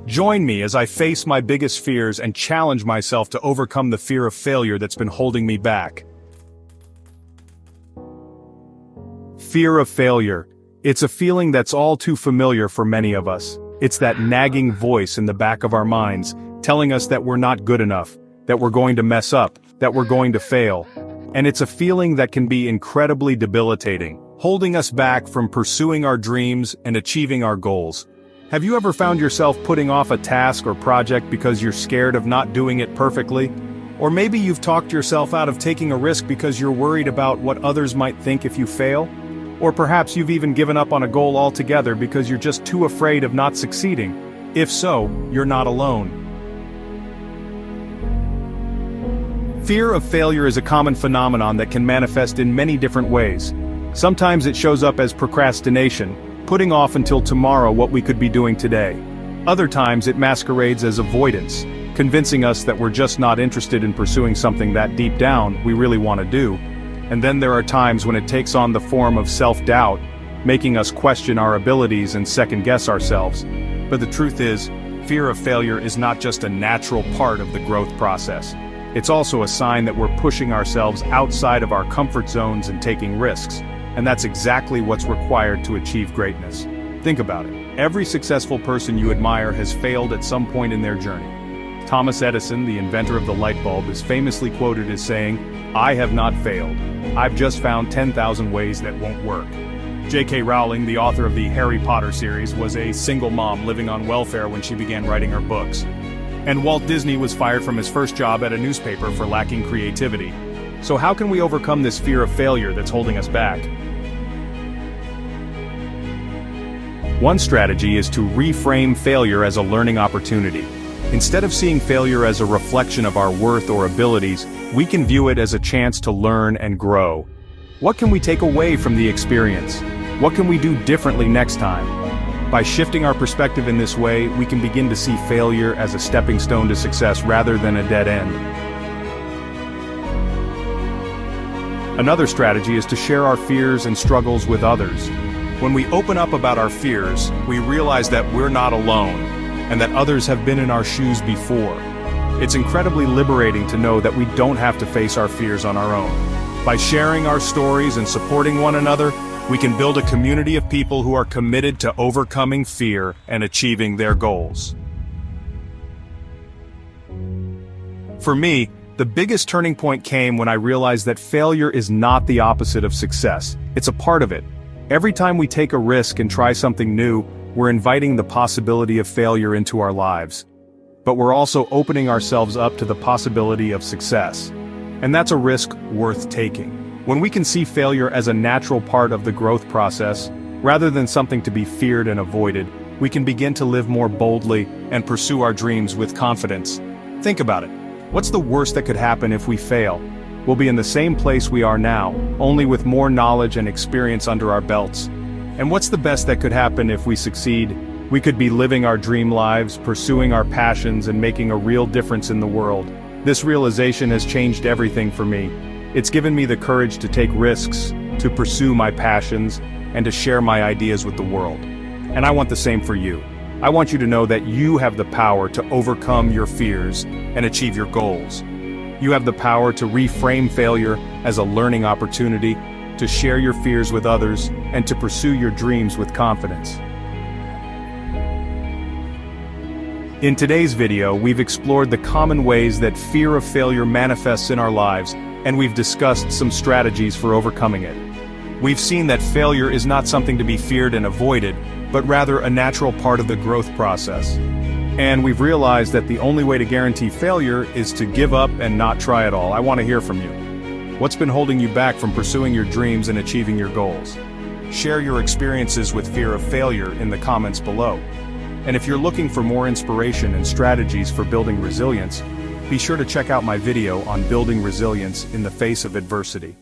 Join me as I face my biggest fears and challenge myself to overcome the fear of failure that's been holding me back. Fear of failure. It's a feeling that's all too familiar for many of us. It's that nagging voice in the back of our minds, telling us that we're not good enough, that we're going to mess up, that we're going to fail. And it's a feeling that can be incredibly debilitating, holding us back from pursuing our dreams and achieving our goals. Have you ever found yourself putting off a task or project because you're scared of not doing it perfectly? Or maybe you've talked yourself out of taking a risk because you're worried about what others might think if you fail? Or perhaps you've even given up on a goal altogether because you're just too afraid of not succeeding. If so, you're not alone. Fear of failure is a common phenomenon that can manifest in many different ways. Sometimes it shows up as procrastination, putting off until tomorrow what we could be doing today. Other times it masquerades as avoidance, convincing us that we're just not interested in pursuing something that deep down we really want to do. And then there are times when it takes on the form of self-doubt, making us question our abilities and second-guess ourselves. But the truth is, fear of failure is not just a natural part of the growth process. It's also a sign that we're pushing ourselves outside of our comfort zones and taking risks. And that's exactly what's required to achieve greatness. Think about it. Every successful person you admire has failed at some point in their journey. Thomas Edison, the inventor of the light bulb, is famously quoted as saying, "I have not failed. I've just found 10,000 ways that won't work." J.K. Rowling, the author of the Harry Potter series, was a single mom living on welfare when she began writing her books. And Walt Disney was fired from his first job at a newspaper for lacking creativity. So how can we overcome this fear of failure that's holding us back? One strategy is to reframe failure as a learning opportunity. Instead of seeing failure as a reflection of our worth or abilities, we can view it as a chance to learn and grow. What can we take away from the experience? What can we do differently next time? By shifting our perspective in this way, we can begin to see failure as a stepping stone to success rather than a dead end. Another strategy is to share our fears and struggles with others. When we open up about our fears, we realize that we're not alone, and that others have been in our shoes before. It's incredibly liberating to know that we don't have to face our fears on our own. By sharing our stories and supporting one another, we can build a community of people who are committed to overcoming fear and achieving their goals. For me, the biggest turning point came when I realized that failure is not the opposite of success. It's a part of it. Every time we take a risk and try something new, we're inviting the possibility of failure into our lives. But we're also opening ourselves up to the possibility of success. And that's a risk worth taking. When we can see failure as a natural part of the growth process, rather than something to be feared and avoided, we can begin to live more boldly and pursue our dreams with confidence. Think about it. What's the worst that could happen if we fail? We'll be in the same place we are now, only with more knowledge and experience under our belts. And what's the best that could happen if we succeed? We could be living our dream lives, pursuing our passions, and making a real difference in the world. This realization has changed everything for me. It's given me the courage to take risks, to pursue my passions, and to share my ideas with the world. And I want the same for you. I want you to know that you have the power to overcome your fears and achieve your goals. You have the power to reframe failure as a learning opportunity, to share your fears with others, and to pursue your dreams with confidence. In today's video, we've explored the common ways that fear of failure manifests in our lives, and we've discussed some strategies for overcoming it. We've seen that failure is not something to be feared and avoided, but rather a natural part of the growth process. And we've realized that the only way to guarantee failure is to give up and not try at all. I want to hear from you. What's been holding you back from pursuing your dreams and achieving your goals? Share your experiences with fear of failure in the comments below. And if you're looking for more inspiration and strategies for building resilience, be sure to check out my video on building resilience in the face of adversity.